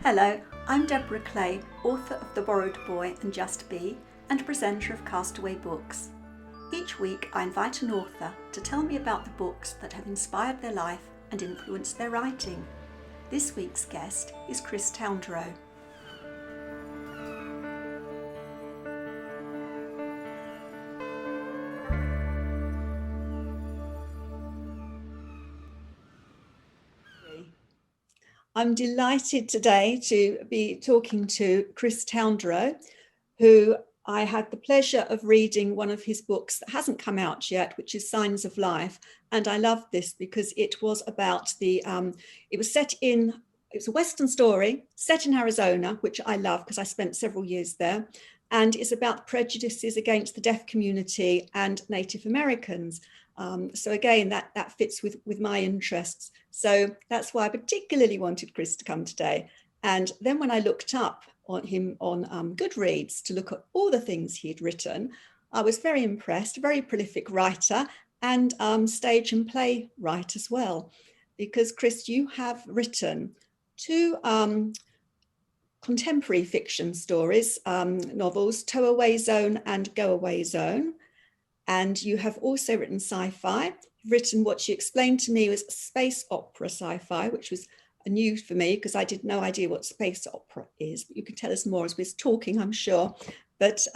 Hello, I'm Deborah Clay, author of The Borrowed Boy and Just Be, and presenter of Castaway Books. Each week I invite an author to tell me about the books that have inspired their life and influenced their writing. This week's guest is Chris Towndrow. I'm delighted today to be talking to Chris Towndrow, who I had the pleasure of reading one of his books that hasn't come out yet, which is Signs of Life. And I loved this because it was about it was a Western story set in Arizona, which I love because I spent several years there. And it's about prejudices against the deaf community and Native Americans. So again, that fits with my interests. So that's why I particularly wanted Chris to come today. And then when I looked up on him on Goodreads to look at all the things he'd written, I was very impressed, very prolific writer and stage and play writer as well. Because Chris, you have written two contemporary fiction stories, novels, Tow Away Zone and Go Away Zone. And you have also written sci-fi. You've written what you explained to me was space opera sci-fi, which was new for me because I had no idea what space opera is. But you can tell us more as we're talking, I'm sure. But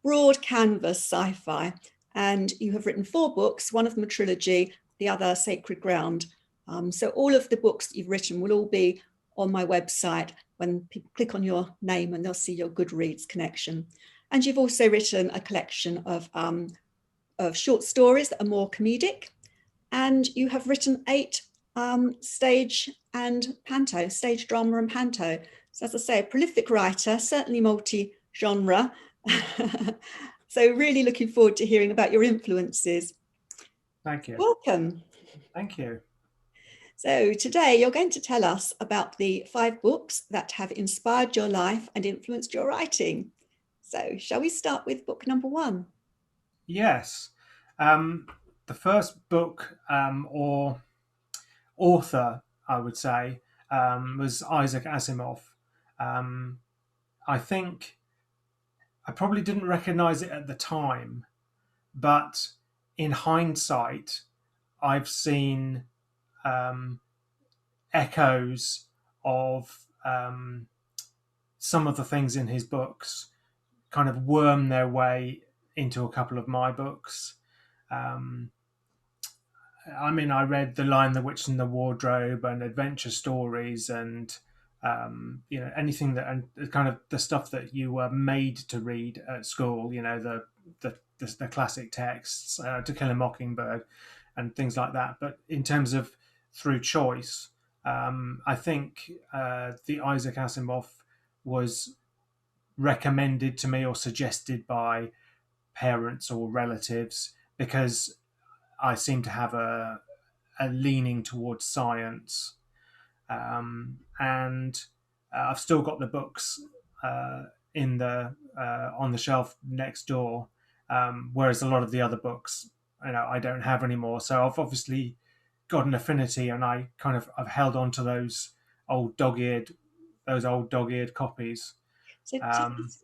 broad canvas sci-fi. And you have written 4 books, one of them a trilogy, the other Sacred Ground. So all of the books that you've written will all be on my website when people click on your name and they'll see your Goodreads connection. And you've also written a collection of short stories that are more comedic. And you have written 8 stage drama and panto. So as I say, a prolific writer, certainly multi-genre. So really looking forward to hearing about your influences. Thank you. Welcome. Thank you. So today you're going to tell us about the 5 books that have inspired your life and influenced your writing. So shall we start with book number 1? Yes. The first book or author, I would say, was Isaac Asimov. I think I probably didn't recognize it at the time, but in hindsight, I've seen echoes of some of the things in his books kind of worm their way into a couple of my books. I read The Lion, the Witch, and the Wardrobe, and adventure stories, and anything that, and kind of the stuff that you were made to read at school. The classic texts, To Kill a Mockingbird, and things like that. But in terms of through choice, I think the Isaac Asimov was recommended to me or suggested by parents or relatives because I seem to have a leaning towards science, and I've still got the books in the on the shelf next door, whereas a lot of the other books, I don't have anymore. So I've obviously got an affinity, and I've held on to those old dog-eared copies. So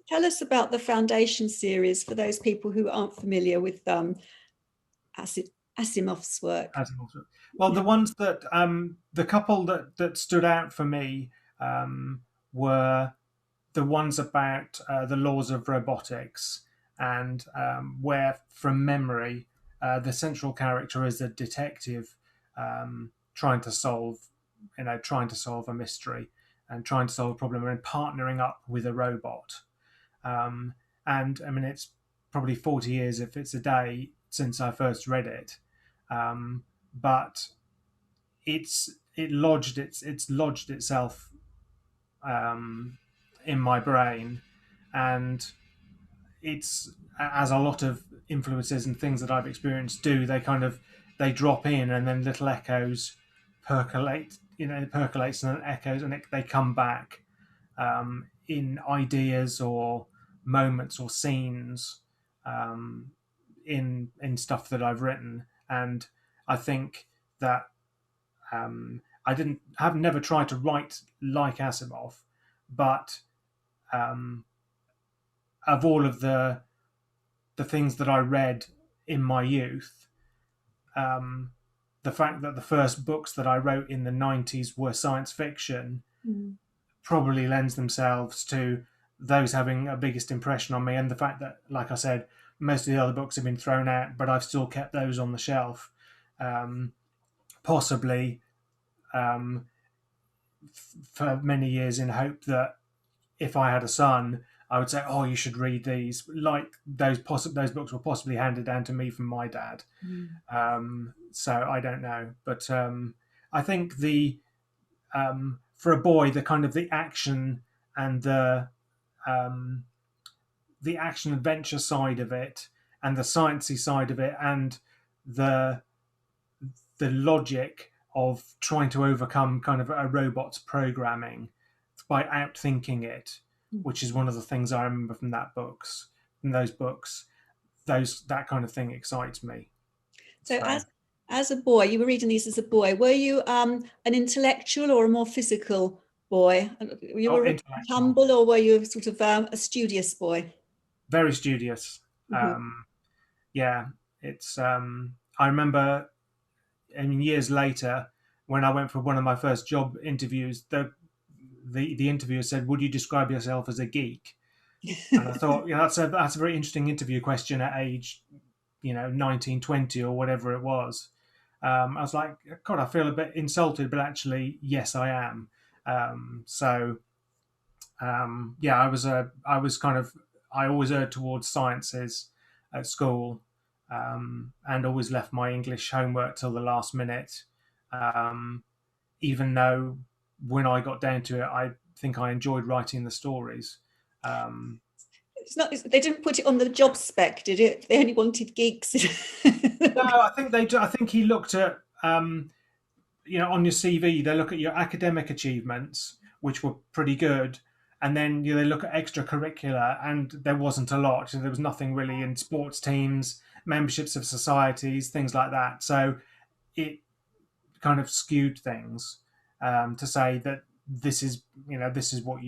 tell us about the Foundation series for those people who aren't familiar with Asimov's work. Well, the ones that the couple that stood out for me were the ones about the laws of robotics, and where, from memory, the central character is a detective trying to solve a mystery and trying to solve a problem and partnering up with a robot. And it's probably 40 years, if it's a day, since I first read it. But it's lodged itself in my brain, and it's, as a lot of influences and things that I've experienced do, they drop in, and then little echoes percolate. It percolates and then echoes, and they come back in ideas or moments or scenes in stuff that I've written. And I think that have never tried to write like Asimov, but um, of all of the things that I read in my youth, um, the fact that the first books that I wrote in the 90s were science fiction Mm. probably lends themselves to those having a biggest impression on me. And the fact that, like I said, most of the other books have been thrown out, but I've still kept those on the shelf. Possibly um, for many years in hope that if I had a son, I would say, "Oh, you should read these." Like those books were possibly handed down to me from my dad. Mm. So I don't know, but I think for a boy, the kind of the action and um, the action adventure side of it, and the sciencey side of it, and the the logic of trying to overcome kind of a robot's programming by outthinking it, which is one of the things I remember from those books. That kind of thing excites me. So So, as a boy, you were reading these as a boy. Were you an intellectual or a more physical boy? You oh, were intellectual, humble, or were you sort of a studious boy? very studious. Mhm. Yeah, it's. I remember, I mean, years later, when I went for one of my first job interviews, the interviewer said, "Would you describe yourself as a geek?" And I thought, that's a very interesting interview question at age, 19, 20 or whatever it was. I was like, God, I feel a bit insulted, but actually, yes, I am. So yeah, I was kind of, I always erred towards sciences at school, and always left my English homework till the last minute. Um, Even though when I got down to it, I think I enjoyed writing the stories. Um, It's not. They didn't put it on the job spec, did it? They only wanted geeks. no, I think they do. I think he looked at on your CV, they look at your academic achievements, which were pretty good, and then they look at extracurricular, and there wasn't a lot. There was nothing really in sports teams, memberships of societies, things like that. So it kind of skewed things to say that this is this is what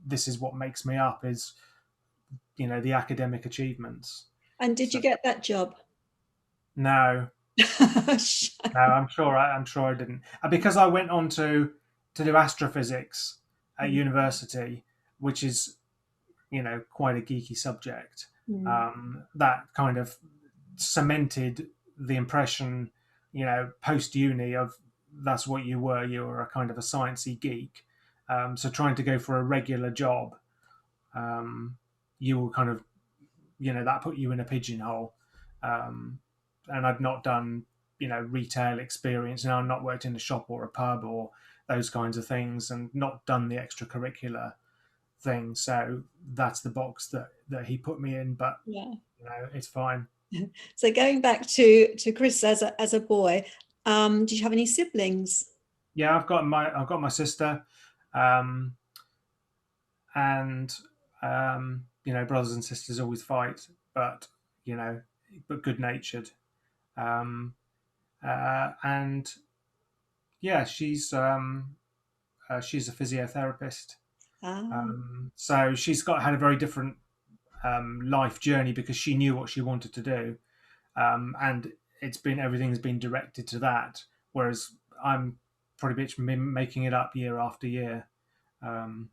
this is what makes me up is the academic achievements. And did So you get that job? no, no, I'm sure I didn't. Because I went on to do astrophysics at university, which is quite a geeky subject. Mm. That kind of cemented the impression, post uni of that's what you were. You were a kind of a sciencey geek. So trying to go for a regular job, you were kind of that put you in a pigeonhole. Um, and I've not done retail experience, and I've not worked in a shop or a pub or those kinds of things, and not done the extracurricular thing. So that's the box that he put me in. But Yeah. it's fine. So going back to Chris as a boy, did you have any siblings? Yeah, I've got my sister, um, and brothers and sisters always fight, but you know, but good natured. Um, and yeah, she's a physiotherapist. Ah. So she's had a very different life journey because she knew what she wanted to do, and everything's been directed to that. Whereas I'm pretty much making it up year after year. Um,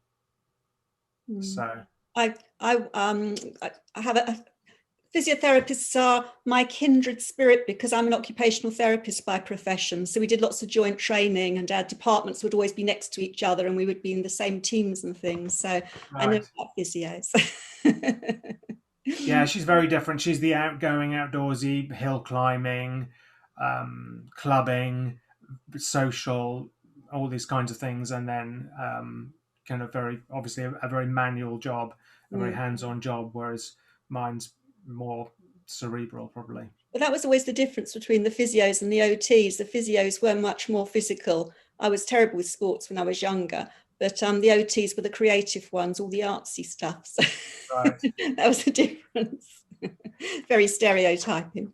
Mm. so I have physiotherapists are my kindred spirit because I'm an occupational therapist by profession. So we did lots of joint training, and our departments would always be next to each other, and we would be in the same teams and things. So I know right, about physios. yeah, she's very different. She's the outgoing, outdoorsy, hill climbing, clubbing, social, all these kinds of things, and then kind of very obviously a very manual job, a very Mm. hands-on job, whereas mine's more cerebral, probably. But that was always the difference between the physios and the OTs. The physios were much more physical. I was terrible with sports when I was younger, but the OTs were the creative ones, all the artsy stuff. So Right. that was the difference. Very stereotyping.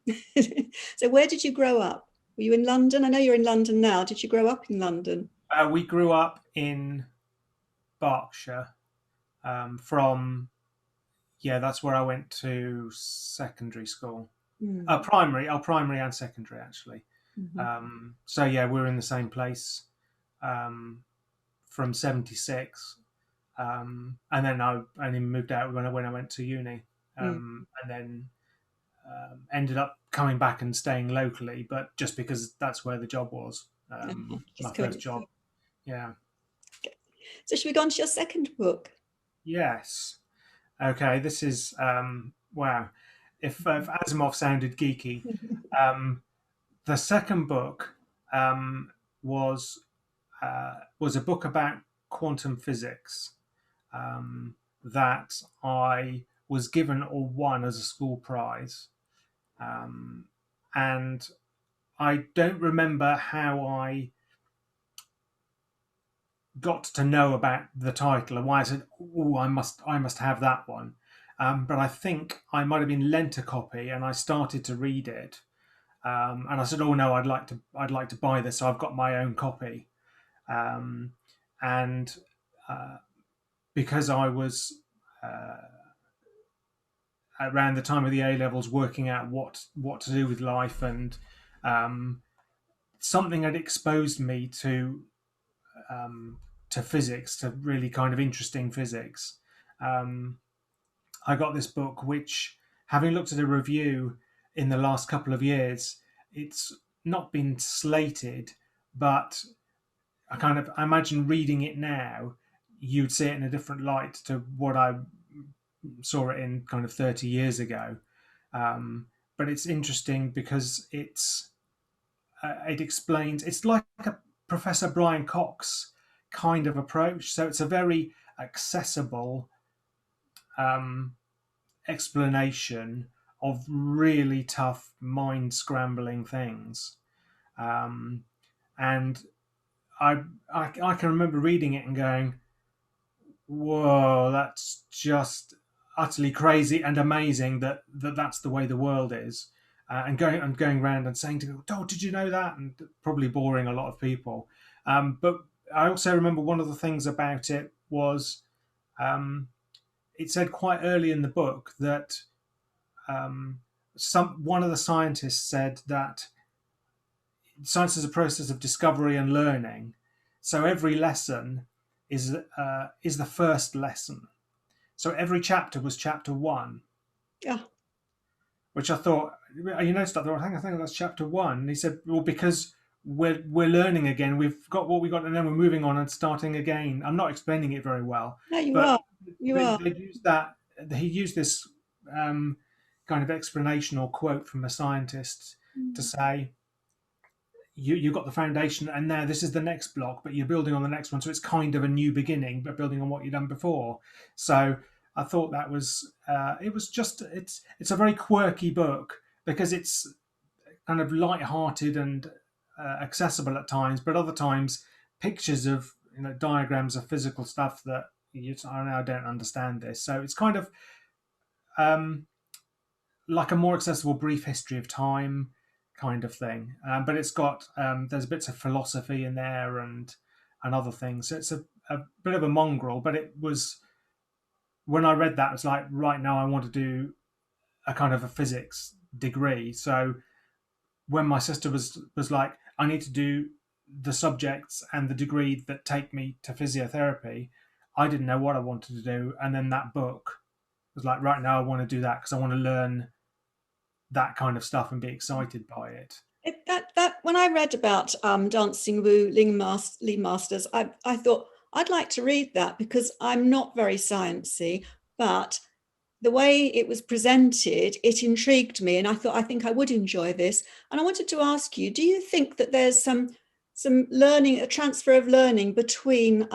So where did you grow up? Were you in London? I know you're in London now. Did you grow up in London? We grew up in Berkshire. From Yeah, that's where I went to secondary school. Mm. Primary and secondary actually. Mhm. So yeah, we're in the same place um, from '76, and then I only moved out when I went to uni, Mm. and then ended up coming back and staying locally, but just because that's where the job was, my Just first going. job. Yeah. So should we go on to your second book? Yes. Okay. This is wow. If Asimov sounded geeky, um, the second book um, was was a book about quantum physics that I was given or won as a school prize, um, and I don't remember how I got to know about the title and why I said, "Oh, I must have that one." But I think I might have been lent a copy, and I started to read it, and I said, "Oh no, I'd like to buy this." So I've got my own copy, um, and uh, because I was uh, around the time of the A levels working out what to do with life, and um, something had exposed me um, to physics, to really kind of interesting physics. Um, I got this book, which, having looked at a review in the last couple of years, it's not been slated, but I imagine reading it now, you'd see it in a different light to what I saw it in kind of 30 years ago. Um, but it's interesting because it explains, it's like a Professor Brian Cox kind of approach. So it's a very accessible um, explanation of really tough, mind scrambling things. Um, and I can remember reading it and going, whoa, that's just utterly crazy and amazing that's the way the world is. And going around and saying to people, "Oh, did you know that?" And probably boring a lot of people. But I also remember one of the things about it was um, it said quite early in the book that some one of the scientists said that science is a process of discovery and learning. So every lesson is the first lesson. So every chapter was chapter one, Yeah. which I thought, you noticed that? I think that's chapter one. And he said, well, because we're learning again. We've got what we got, and then we're moving on and starting again. I'm not explaining it very well, No, you but are. You are. they used that. He used this um, kind of explanation or quote from a scientist to Mm. say, you got the foundation, and now this is the next block, but you're building on the next one, so it's kind of a new beginning, but building on what you've done before. So I thought that was it was just it's a very quirky book because it's kind of light-hearted and accessible at times, but other times pictures of diagrams of physical stuff that I don't understand this. So it's kind of um, like a more accessible brief history of time kind of thing. But it's got there's bits of philosophy in there and other things. So it's a bit of a mongrel, but it was when I read that, it's like right now I want to do a kind of a physics degree. So when my sister was like, I need to do the subjects and the degree that take me to physiotherapy, I didn't know what I wanted to do, and then that book was like, right now I want to do that because I want to learn that kind of stuff and be excited by it. That when I read about Dancing Wu Lee Masters, I thought I'd like to read that because I'm not very sciencey, but the way it was presented, it intrigued me, and I thought I think I would enjoy this. And I wanted to ask you: do you think that there's some learning, a transfer of learning between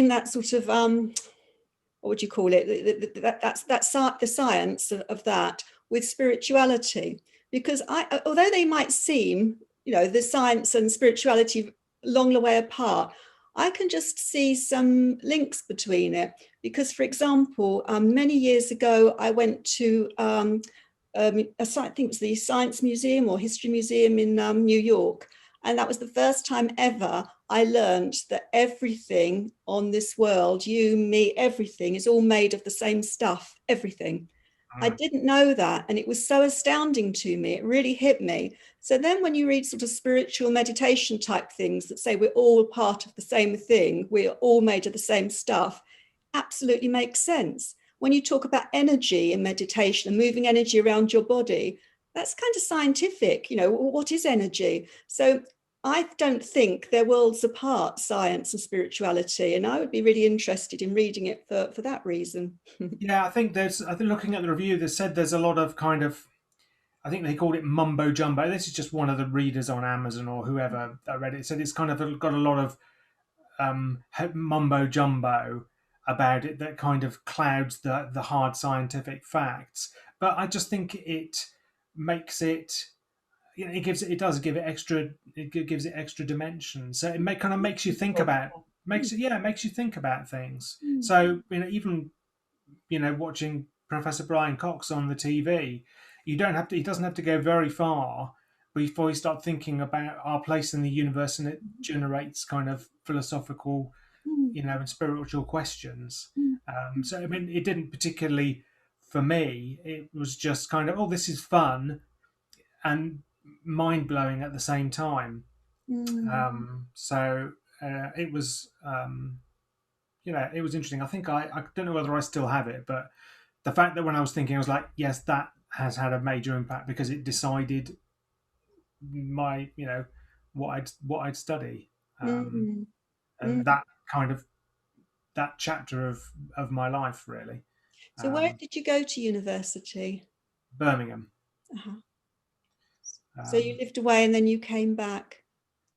that sort of what would you call it? That's the science of that with spirituality, because although they might seem, the science and spirituality long the way apart, I can just see some links between it. Because, for example, many years ago, I went to I think it was the Science Museum or History Museum in New York. And that was the first time ever I learned that everything on this world, you, me, everything is all made of the same stuff, everything. I Mm. didn't know that. And it was so astounding to me. It really hit me. So then when you read sort of spiritual meditation type things that say we're all part of the same thing, we're all made of the same stuff, absolutely makes sense. When you talk about energy in meditation and moving energy around your body, that's kind of scientific. What is energy? So I don't think they're worlds apart, science and spirituality. And I would be really interested in reading it for that reason. Yeah, I think looking at the review, they said there's a lot of kind of, I think they called it mumbo jumbo. This is just one of the readers on Amazon or whoever that read it. Said it's kind of got a lot of mumbo jumbo about it that kind of clouds the hard scientific facts. But I just think it makes it, it does give it extra, it gives it extra dimension. So kind of makes you think about, makes you think about things. So even watching Professor Brian Cox on the TV, you don't have to. He doesn't have to go very far before you start thinking about our place in the universe, and it generates kind of philosophical, and spiritual questions. So I mean, it didn't particularly for me. It was just kind of, oh, this is fun and mind blowing at the same time. So it was. It was interesting. I think I don't know whether I still have it, but the fact that when I was thinking, I was like, yes, that has had a major impact because it decided my, what I'd study, Mm, and mm. that kind of that chapter of my life really. So where Um, did you go to university? Birmingham. Uh-huh. So you Um, lived away and then you came back.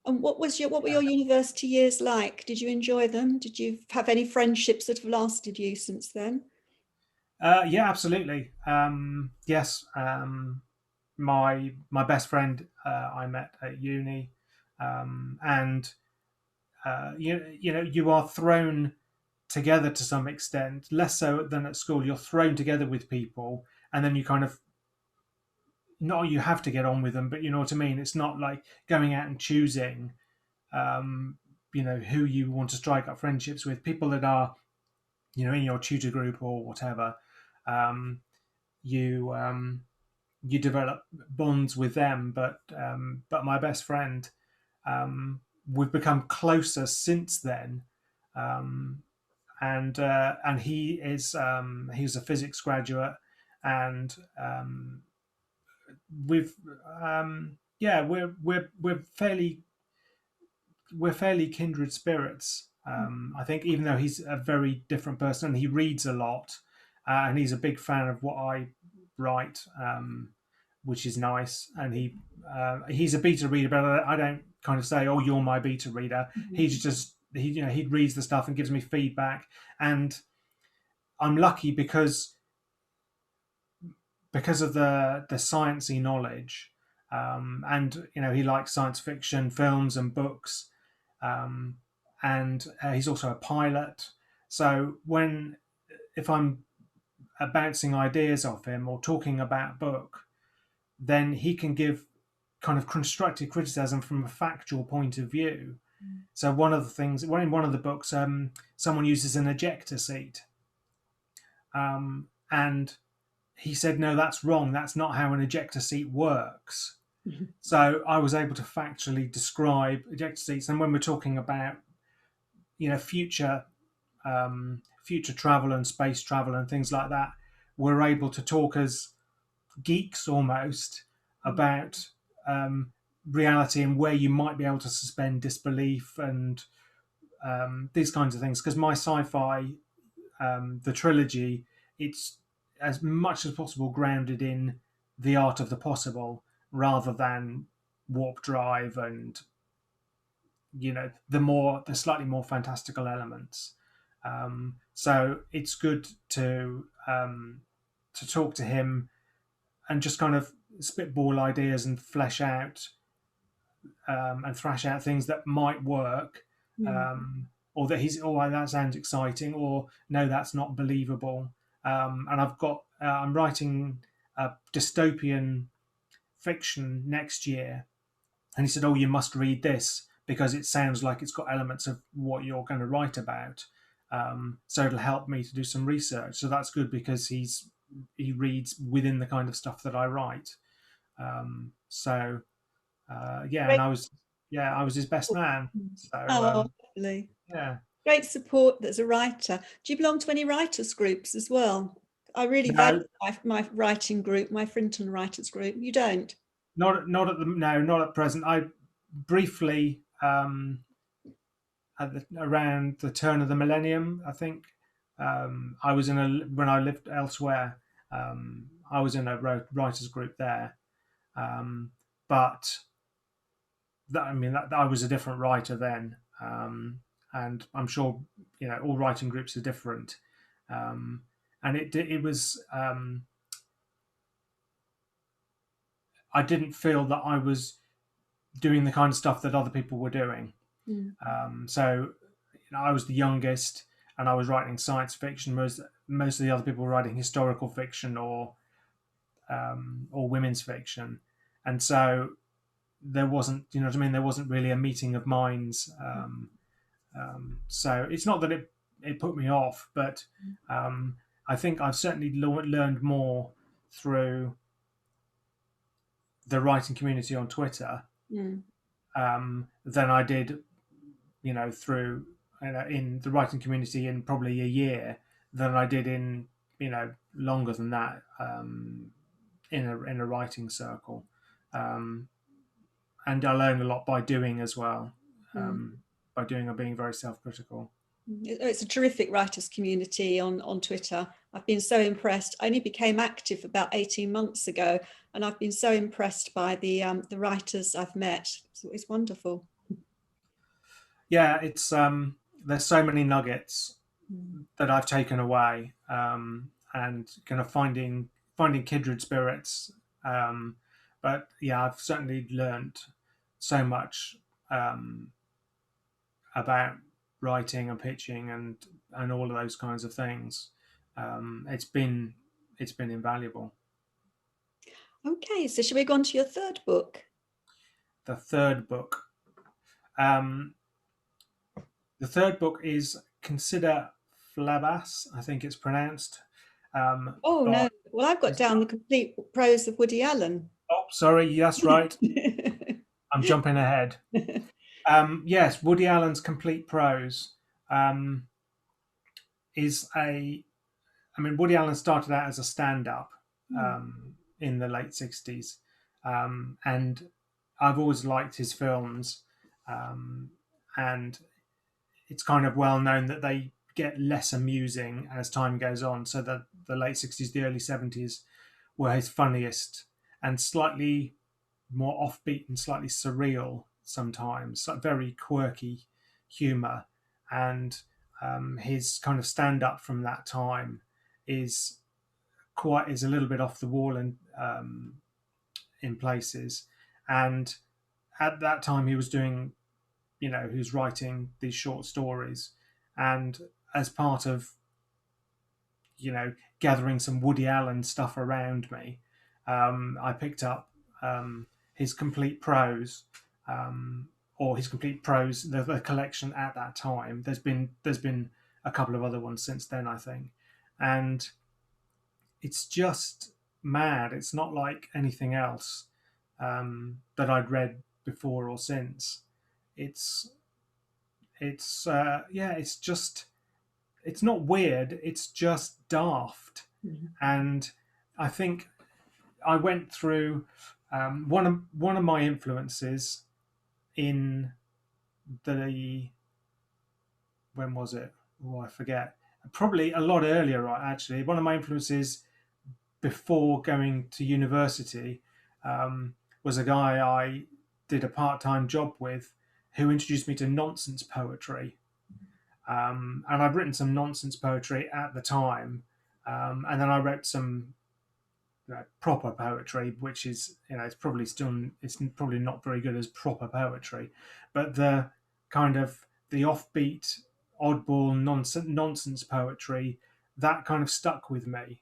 And what were your university years like? Did you enjoy them? Did you have any friendships that have lasted you since then? yeah, absolutely. Yes, my best friend I met at uni, and you are thrown together to some extent, less so than at school. You're thrown together with people, and then you kind of, not you have to get on with them, but you know what I mean. It's not like going out and choosing, um, who you want to strike up friendships with. People that are, in your tutor group or whatever, um, you you develop bonds with them. But my best friend, we've become closer since then. Um, and he's a physics graduate, and we've yeah we're fairly kindred spirits. I think even though he's a very different person, he reads a lot, and he's a big fan of what I write, which is nice. And he's a beta reader, but I don't kind of say, "Oh, you're my beta reader." He's just he reads the stuff and gives me feedback, and I'm lucky because of the sciencey knowledge, and he likes science fiction films and books, um, and he's also a pilot. So if I'm bouncing ideas off him or talking about book, then he can give kind of constructive criticism from a factual point of view. So one of the things, in one of the books, someone uses an ejector seat, and he said, no, that's wrong. That's not how an ejector seat works. So I was able to factually describe ejector seats. And when we're talking about, future future travel and space travel and things like that, we're able to talk as geeks almost about reality and where you might be able to suspend disbelief and these kinds of things. Because my sci-fi, the trilogy, it's as much as possible grounded in the art of the possible rather than warp drive and the slightly more fantastical elements. So it's good to talk to him and just kind of spitball ideas and flesh out and thrash out things that might work, Mm. or that that sounds exciting, or no, that's not believable. And I'm writing a dystopian fiction next year, and he said, "Oh, you must read this because it sounds like it's got elements of what you're going to write about. So it'll help me to do some research." So that's good because he reads within the kind of stuff that I write. So yeah, and Great. I was his best man. So Oh, lovely. yeah. Great support as a writer. Do you belong to any writers groups as well? I really value No, my writing group, my Frinton writers group. You don't? not at the no, not at present. I briefly around the turn of the millennium, I think. I was in a when I lived elsewhere. I was in a writers group there, but I was a different writer then, and I'm sure all writing groups are different, um, and it was I didn't feel that I was doing the kind of stuff that other people were doing. Mm. So I was the youngest, and I was writing science fiction. Most of the other people were writing historical fiction or women's fiction, and so there wasn't, you know what I mean. There wasn't really a meeting of minds. So it's not that it put me off, but I think I've certainly learned more through the writing community on Twitter Mm. than I did, through in the writing community in probably a year than I did in longer than that in a writing circle, um, and I learned a lot by doing as well, Mm. by doing and being very self-critical. It's a terrific writers community on Twitter. I've been so impressed. I only became active about 18 months ago, and I've been so impressed by the writers I've met. It's wonderful. Yeah, it's there's so many nuggets Mm. that I've taken away, and kind of finding kindred spirits. Um, but yeah, I've certainly learned so much um, about writing and pitching and all of those kinds of things. It's been invaluable. Okay, so shall we go on to your third book? The third book. Um, the third book is Consider Flabas, I think it's pronounced. Oh But no, well I've got down the complete prose of Woody Allen. oh, sorry, that's right. I'm jumping ahead. Yes, Woody Allen's complete prose um, is a. I mean, Woody Allen started out as a stand-up in the late '60s, and I've always liked his films, and it's kind of well known that they get less amusing as time goes on. So that the late '60s, the early '70s were his funniest and slightly more offbeat and slightly surreal sometimes, like very quirky humor. And his kind of stand up from that time is is a little bit off the wall and in places. And at that time, he was doing, he was writing these short stories, and as part of gathering some Woody Allen stuff around me, I picked up his complete prose, or his complete prose, the collection at that time. There's been a couple of other ones since then, I think, and it's just mad. It's not like anything else that I'd read before or since. It's yeah, it's not weird. It's just daft, and I think I went through one of my influences in the when was it? Oh, I forget. Probably a lot earlier, right? Actually, one of my influences before going to university was a guy I did a part-time job with, who introduced me to nonsense poetry. And I'd written some nonsense poetry at the time, and then I wrote some proper poetry, which is it's probably not very good as proper poetry, but the kind of the offbeat, oddball nonsense poetry that kind of stuck with me.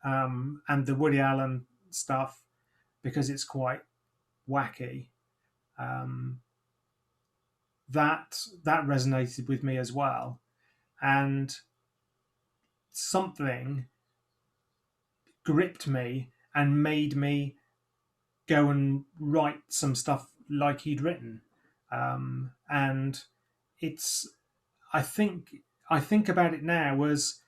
and the Woody Allen stuff, because it's quite wacky. Um, that resonated with me as well, and something gripped me and made me go and write some stuff like he'd written. And it's I think I think about it now as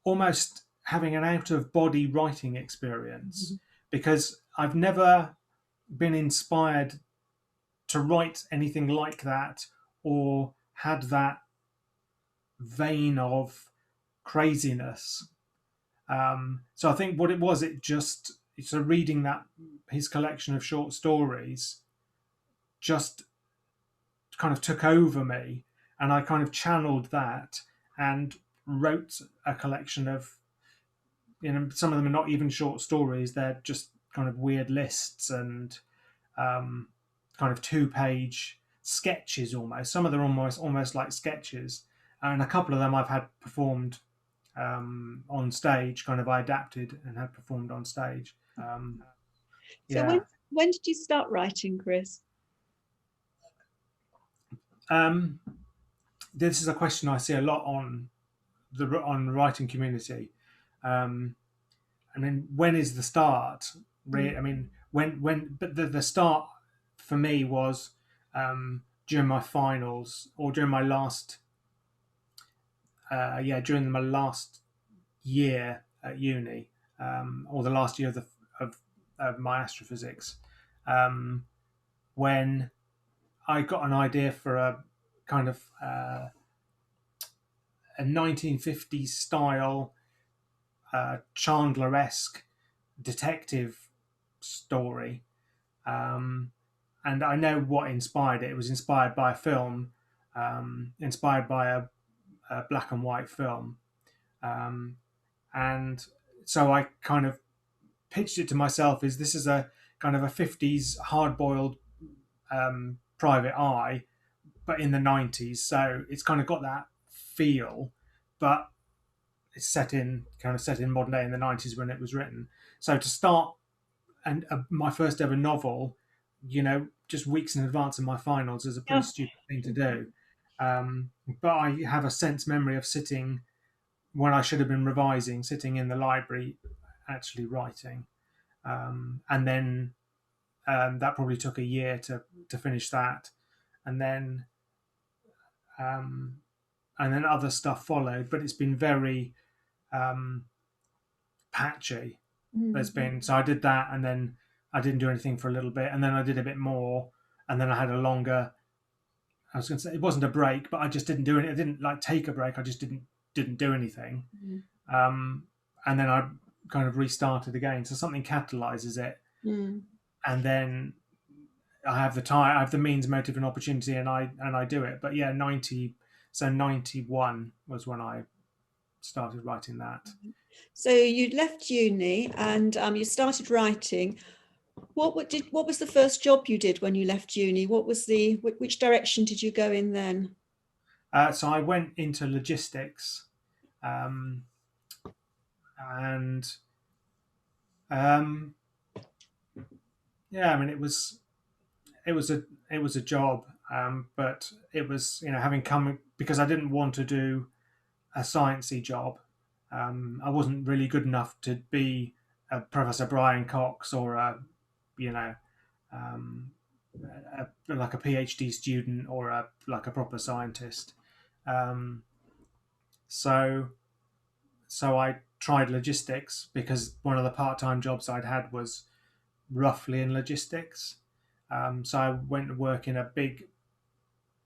almost having an out of body writing experience, because I've never been inspired to write anything like that or had that vein of craziness. So I think what it was, it's a reading that his collection of short stories just kind of took over me, and I kind of channeled that and wrote a collection of, some of them are not even short stories; they're just kind of weird lists and um, kind of 2-page sketches almost. Some of them are almost like sketches, and a couple of them I've had performed on stage. Kind of I adapted and had performed on stage. So Yeah. when did you start writing, Chris? This is a question I see a lot on the writing community. I mean, when is the start? I mean, but the start for me was during my finals, or during my last, during my last year at uni, or the last year of my astrophysics, when I got an idea for a kind of a 1950s style Chandler-esque detective story, and I know what inspired it. It was inspired by a film, inspired by a black and white film, and so I kind of pitched it to myself as this is a kind of a 50s hard-boiled private eye, but in the 90s. So it's kind of got that feel, but it's set in modern day in the 90s when it was written. So to start and my first ever novel, just weeks in advance of my finals, is a pretty stupid thing to do. But I have a sense memory of sitting when I should have been revising, sitting in the library, actually writing, and then that probably took a year to finish that, and then other stuff followed. But it's been very patchy. There's been, so I did that, and then I didn't do anything for a little bit, and then I did a bit more, and then I had a longer. I was going to say it wasn't a break, but I just didn't do it. I didn't like take a break. I just didn't do anything, and then I kind of restarted again. So something catalyzes it, and then I have the time, I have the means, motive, and opportunity, and I do it. But yeah, 91 was when I started writing that. So you left uni and you started writing. What was the first job you did when you left uni? Which direction did you go in then? So I went into logistics, and yeah, I mean it was a job, but it was, having come, because I didn't want to do a sciencey job. I wasn't really good enough to be a Professor Brian Cox or like a PhD student or like a proper scientist. Um, so I tried logistics, because one of the part-time jobs I'd had was roughly in logistics. So I went to work in a big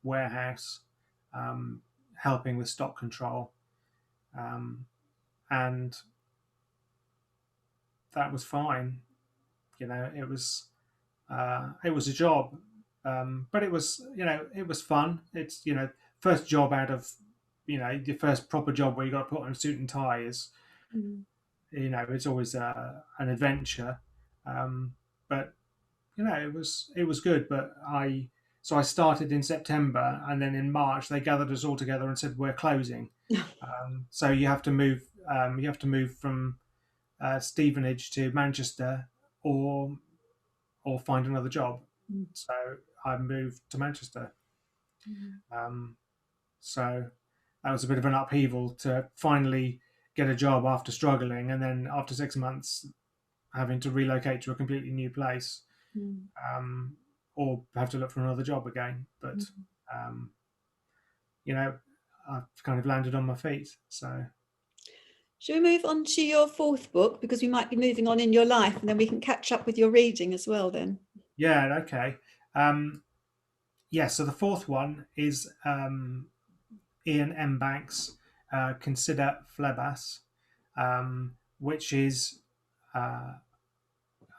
warehouse, helping with stock control, and that was fine. It was a job, but it was fun. It's first job out of the first proper job where you got to put on a suit and tie is it's always an adventure, but it was good. But I started in September, and then in March they gathered us all together and said we're closing. So you have to move. You have to move from Stevenage to Manchester, or find another job. Mm. So I moved to Manchester. Mm. So that was a bit of an upheaval to finally get a job after struggling, and then after 6 months having to relocate to a completely new place, Mm. or have to look for another job again. But Mm. um, I've kind of landed on my feet. So Shall we move on to your fourth book, because we might be moving on in your life, and then we can catch up with your reading as well then. yeah, okay. Yeah, so the fourth one is Ian M. Banks' Consider Phlebas, which is, uh,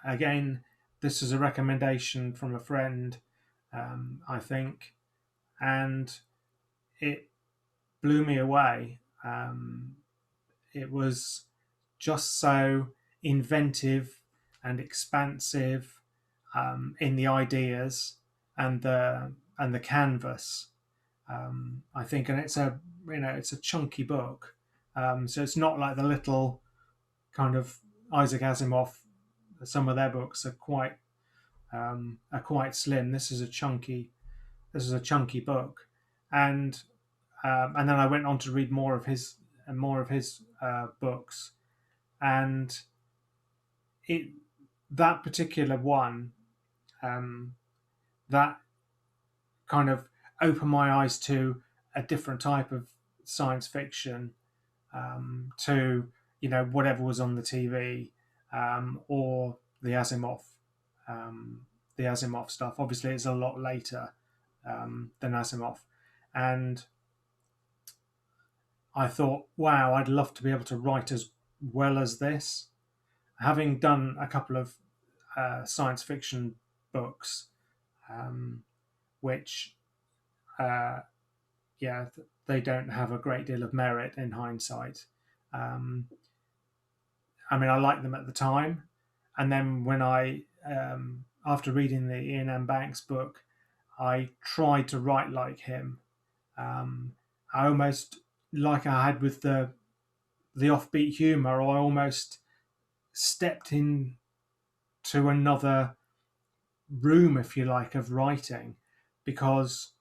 again, this is a recommendation from a friend, I think, and it blew me away. It was just so inventive and expansive in the ideas and the canvas. I think, and it's a chunky book, so it's not like the little kind of Isaac Asimov. Some of their books are quite slim. This is a chunky book, and and then I went on to read more of his books, and it that particular one, um, that kind of opened my eyes to a different type of science fiction, to whatever was on the TV, or um, the Asimov stuff. Obviously, it's a lot later than Asimov, and I thought, wow, I'd love to be able to write as well as this. Having done a couple of science fiction books, um, which, uh, yeah, they don't have a great deal of merit in hindsight. Um, I mean, I liked them at the time, and then when after reading the Ian M. Banks book, I tried to write like him. Um, I almost, like I had with the offbeat humor, I almost stepped in to another room, if you like, of writing, because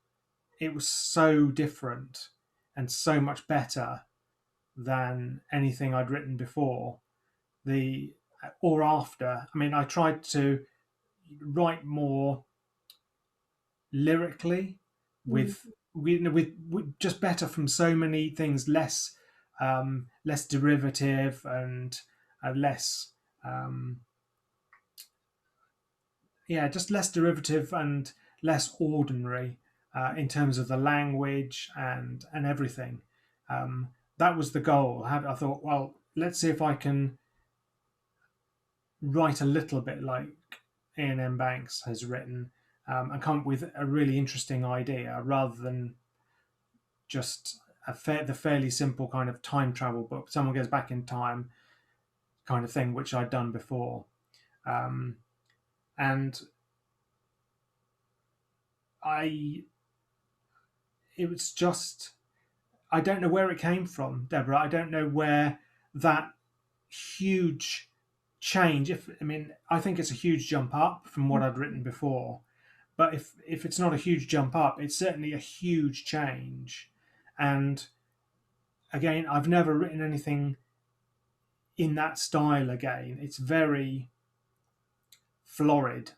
it was so different and so much better than anything I'd written before. The or after. I mean, I tried to write more lyrically, Mm. with just better from so many things, less derivative and less um, yeah, just less derivative and less ordinary in terms of the language and everything. Um, that was the goal. I thought, well, let's see if I can write a little bit like Ian M. Banks has written, and come up with a really interesting idea rather than just the fairly simple kind of time travel book. Someone goes back in time kind of thing, which I'd done before. Um, and I, it was just, I don't know where it came from, Deborah. I don't know where that huge change. If I mean, I think it's a huge jump up from what I'd written before. But if it's not a huge jump up, it's certainly a huge change. And again, I've never written anything in that style again. It's very florid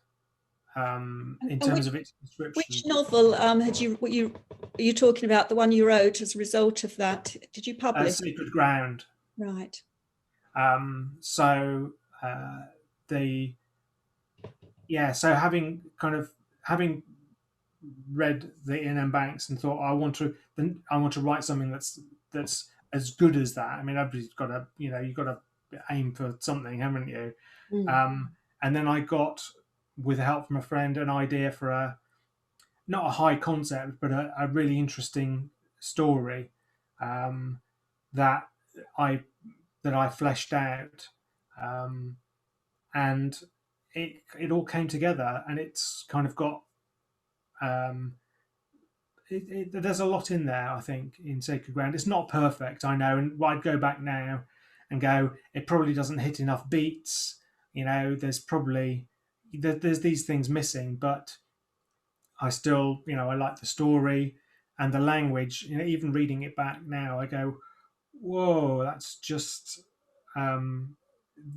in And terms of its which description. novel had you? What you are you talking about? The one you wrote as a result of that? Did you publish? Sacred Ground. Right. So uh, the so having read the Ian M. Banks and thought I want to write something that's as good as that. I mean, everybody's got to you've got to aim for something, haven't you? Mm. And then I got, with help from a friend, an idea for not a high concept, but a really interesting story um, that I I fleshed out, um, and it all came together, and it's kind of got um, there's a lot in there. I think in Sacred Ground, it's not perfect, I know, and I'd go back now and go, it probably doesn't hit enough beats. There's probably there's these things missing, but I still, I like the story and the language. Even reading it back now, I go, whoa, um,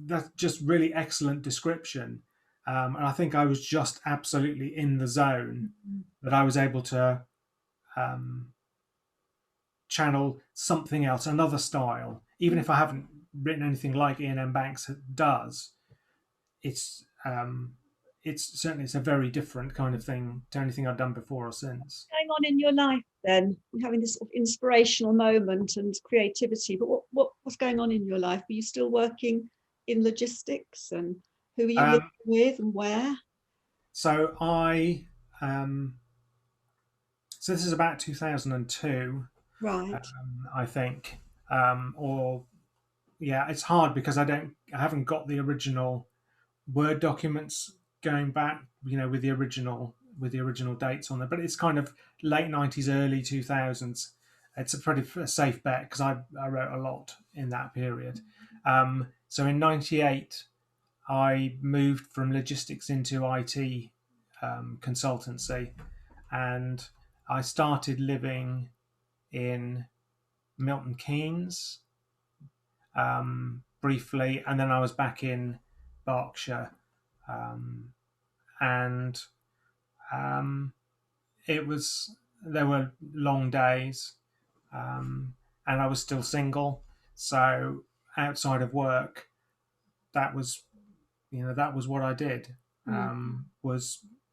that's just really excellent description. And I think I was just absolutely in the zone, that I was able to um, channel something else, another style, even if I haven't written anything like Ian M. Banks does. It's it's a very different kind of thing to anything I've done before or since. Going on in your life then? You're having this sort of inspirational moment and creativity, but what's going on in your life? Are you still working in logistics, and who are you living with and where? So um, so this is about 2002, Right. I think, or yeah, it's hard because I haven't got the original Word documents going back, with the original dates on there. But it's kind of late 90s, early 2000s. It's a pretty safe bet because I wrote a lot in that period. So in '98, I moved from logistics into IT consultancy, and I started living in Milton Keynes briefly, and then I was back in Berkshire, um, and um, there were long days, and I was still single, so outside of work, that was that was what I did.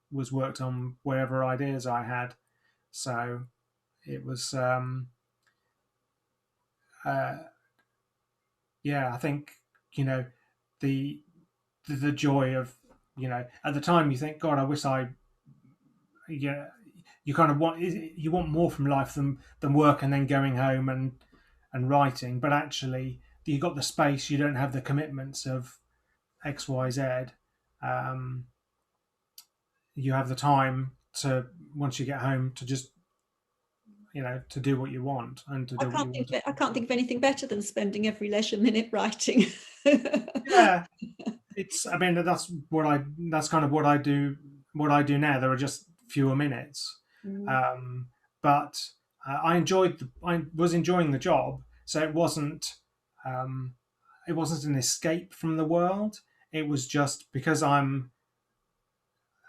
Was worked on wherever ideas I had. So it was uh, yeah, I think the the joy of at the time you think, God, I wish I yeah, you kind of want more from life than work and then going home and writing. But actually, you got the space, you don't have the commitments of XYZ. um, you have the time to, once you get home, to just to do what you want and to I do what you can't want think to. of, I can't think of anything better than spending every leisure minute writing. Yeah, I mean, that's kind of what I do now. There are just fewer minutes, um, but I was enjoying the job, so um, it wasn't an escape from the world. It was just because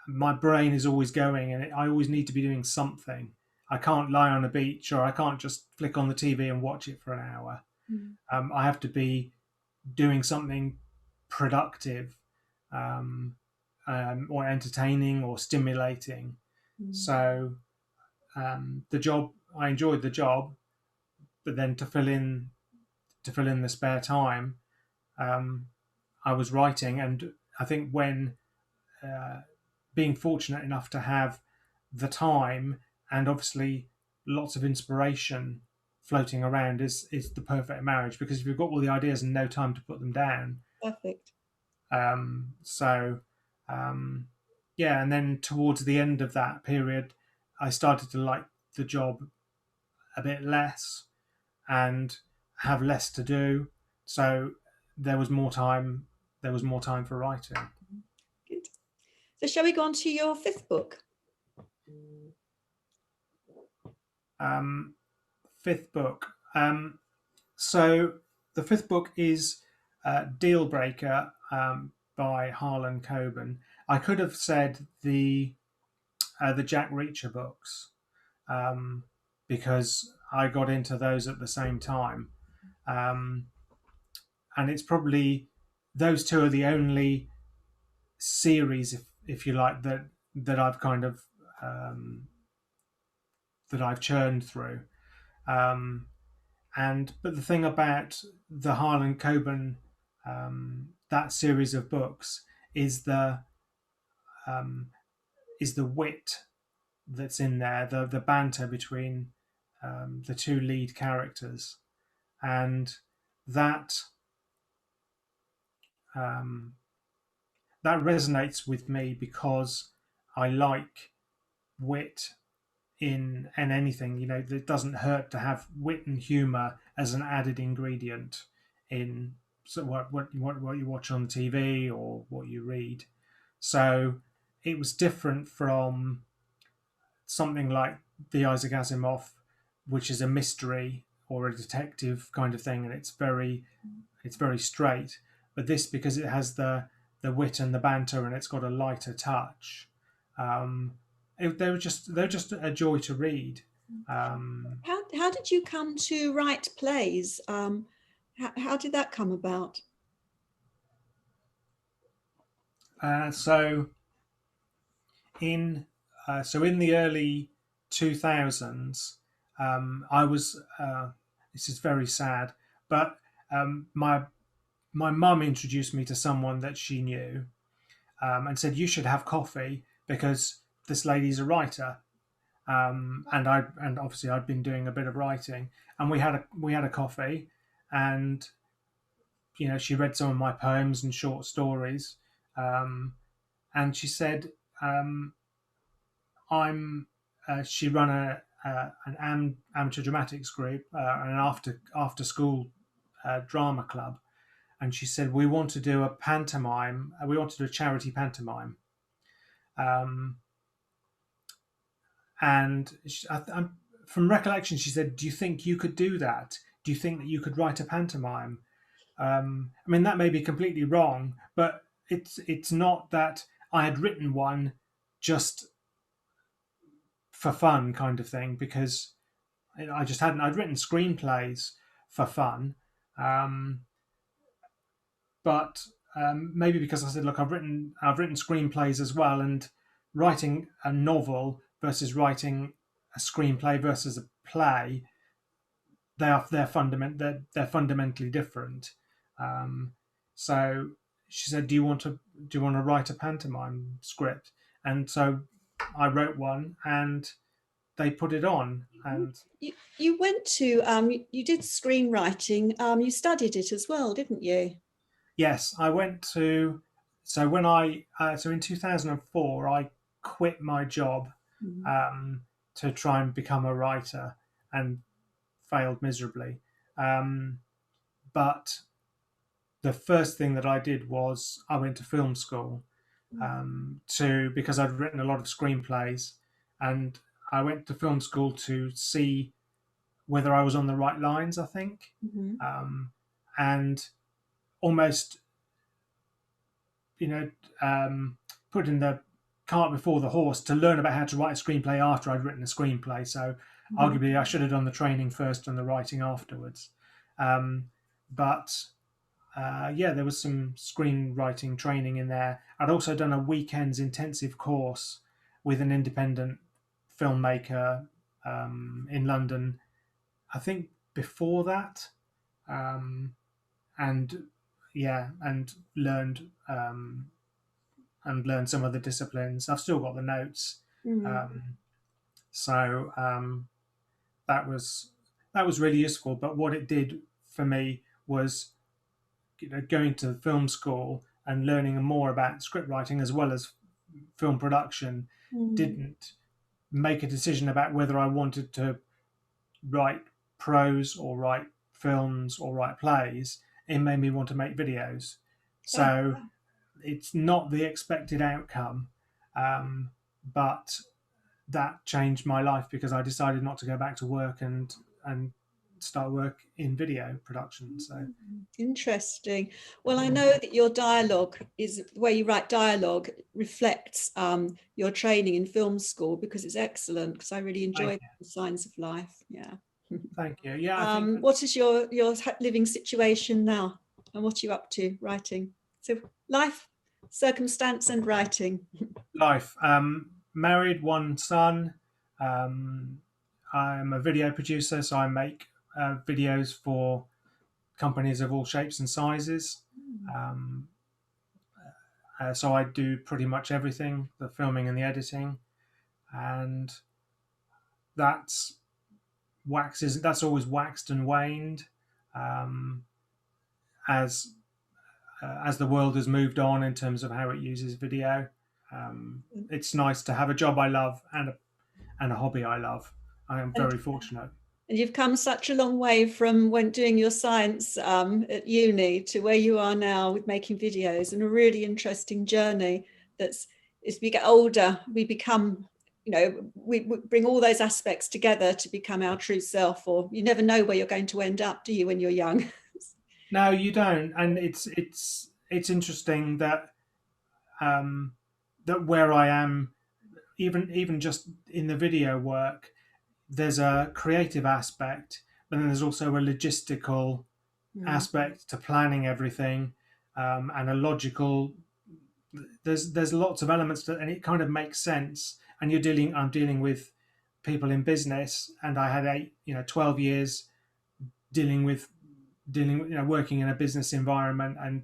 my brain is always going, and I always need to be doing something. I can't lie on a beach, or I can't just flick on the TV and watch it for an hour. I have to be doing something productive, um, or entertaining or stimulating. So the job, I enjoyed the job, but then to fill in the spare time, um, I was writing. And I think when being fortunate enough to have the time and obviously lots of inspiration floating around is the perfect marriage, because if you've got all the ideas and no time to put them down. Perfect. So um, yeah, and then towards the end of that period, I started to like the job a bit less and have less to do. So there was more time. There was more time for writing. Good. So shall we go on to your fifth book? Fifth book. So the fifth book is Deal Breaker, by Harlan Coben. I could have said the Jack Reacher books, because I got into those at the same time, um, and it's probably those two are the only series, if you like, that I've kind of that I've churned through. Um, but the thing about the Harlan Coben, that series of books, is um, the wit that's in there, the banter between the two lead characters, and that um, that resonates with me because I like wit in anything. It doesn't hurt to have wit and humor as an added ingredient in so what you watch on TV or what you read. So it was different from something like the Isaac Asimov, which is a mystery or a detective kind of thing, and it's very straight. But this, because it has the wit and the banter, and it's got a lighter touch, um, they were just a joy to read. Um, How did you come to write plays? How did that come about? so in in the early 2000s, I was this is very sad, but my mum introduced me to someone that she knew, and said you should have coffee because this lady's a writer. And obviously I'd been doing a bit of writing, and we had a coffee, and she read some of my poems and short stories, um, and she said, um, I'm she run an amateur dramatics group, an after school drama club, and she said we want to do a pantomime. We want to do a charity pantomime, um, and from recollection, she said, "Do you think you could do that? Do you think that you could write a pantomime?" I mean, that may be completely wrong, but it's not that I had written one just for fun, kind of thing, because I just hadn't. I'd written screenplays for fun, um, but maybe because I said, look, I've written screenplays as well, and writing a novel versus writing a screenplay versus a play, they're fundamentally different. Um, so she said, do you want to write a pantomime script?" And so I wrote one, and they put it on. And You went to you did screenwriting. You studied it as well, didn't you? yes, I went to. So when I so in 2004, I quit my job, Mm. um, to try and become a writer, and failed miserably. Um, but the first thing that I did was I went to film school, to because I'd written a lot of screenplays, and I went to film school to see whether I was on the right lines. I think, Mm-hmm. um, and almost you know, putting the cart before the horse to learn about how to write a screenplay after I'd written a screenplay. So Mm-hmm. arguably, I should have done the training first and the writing afterwards. Um, but yeah, there was some screenwriting training in there. I'd also done a weekend's intensive course with an independent filmmaker, in London. I think before that, um, and yeah, and learned some other disciplines. I've still got the notes, Mm-hmm. um, so that was that was really useful. But what it did for me was, going to film school and learning more about script writing as well as film production. Mm-hmm. Didn't make a decision about whether I wanted to write prose or write films or write plays. It made me want to make videos. Oh, So it's not the expected outcome, um, but that changed my life because I decided not to go back to work and start work in video production. So interesting. Well, I know that your dialogue is the way you write dialogue reflects your training in film school because it's excellent. Because I really thank enjoy you, the signs of life. Yeah. thank you. Yeah, I think What is your living situation now, and what are you up to writing? So life, circumstance, and writing. life. Married, one son. Um, I'm a video producer, so I make videos for companies of all shapes and sizes. Um, so I do pretty much everything, the filming and the editing, and that's that's always waxed and waned, um, as as the world has moved on in terms of how it uses video. It's nice to have a job I love and a hobby I love. I am And very fortunate. And you've come such a long way from when doing your science at uni to where you are now with making videos, and a really interesting journey. That's, as we get older, we become, we bring all those aspects together to become our true self, or you never know where you're going to end up, do you, when you're young? No, you don't, and it's interesting that that where I am, even just in the video work, there's a creative aspect, but then there's also a logistical aspect to planning everything, and a logical. There's lots of elements to, and it kind of makes sense. And I'm dealing with people in business, and I had 12 years working in a business environment, and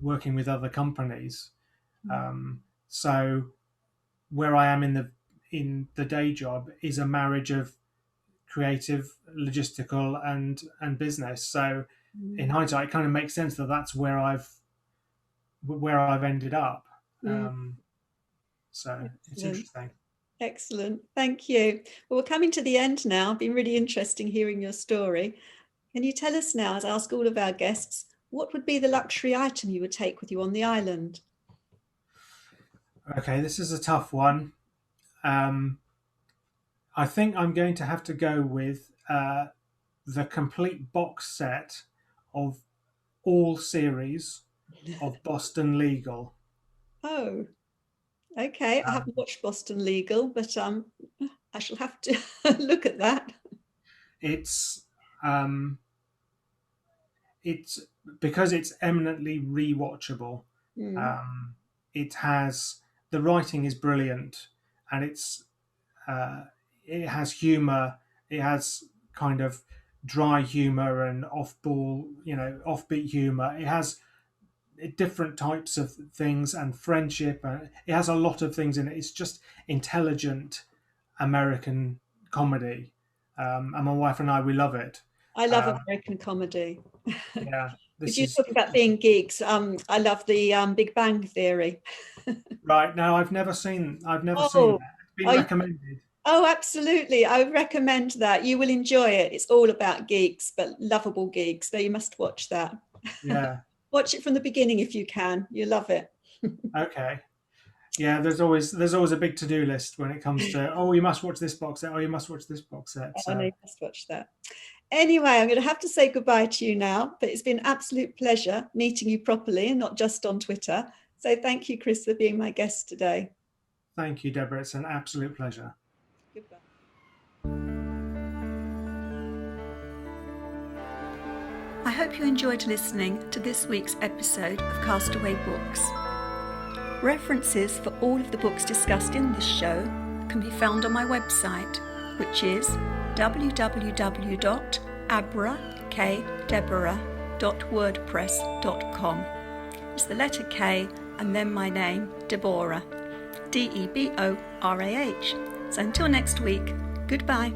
working with other companies. So where I am in the day job is a marriage of creative, logistical, and business. So in hindsight, it kind of makes sense that that's where I've ended up. So Excellent. it's interesting. Excellent. Thank you. Well, we're coming to the end now. It's been really interesting hearing your story. Can you tell us now, as I ask all of our guests, what would be the luxury item you would take with you on the island? Okay, this is a tough one. I think I'm going to have to go with the complete box set of all series of Boston Legal. Oh, okay. I haven't watched Boston Legal, but I shall have to look at that. It's because it's eminently rewatchable. It has, the writing is brilliant, and it has humor. It has kind of dry humor and offbeat humor. It has different types of things and friendship. It has a lot of things in it. It's just intelligent American comedy, and my wife and we love it. I love American comedy. Yeah, But you talk about being geeks. I love the Big Bang Theory. Right, now I've never seen that. It's been recommended. Oh, absolutely. I recommend that. You will enjoy it. It's all about geeks, but lovable geeks. So you must watch that. Yeah. Watch it from the beginning if you can. You love it. Okay. Yeah, there's always a big to-do list when it comes to, oh, you must watch this box set. Oh, you must watch this box set. So. I know you must watch that. Anyway, I'm going to have to say goodbye to you now, but it's been an absolute pleasure meeting you properly and not just on Twitter. So thank you, Chris, for being my guest today. Thank you, Deborah. It's an absolute pleasure. Goodbye. I hope you enjoyed listening to this week's episode of Castaway Books. References for all of the books discussed in this show can be found on my website, which is www.abrakdeborah.wordpress.com. It's the letter K and then my name, Deborah, Deborah. So until next week, goodbye.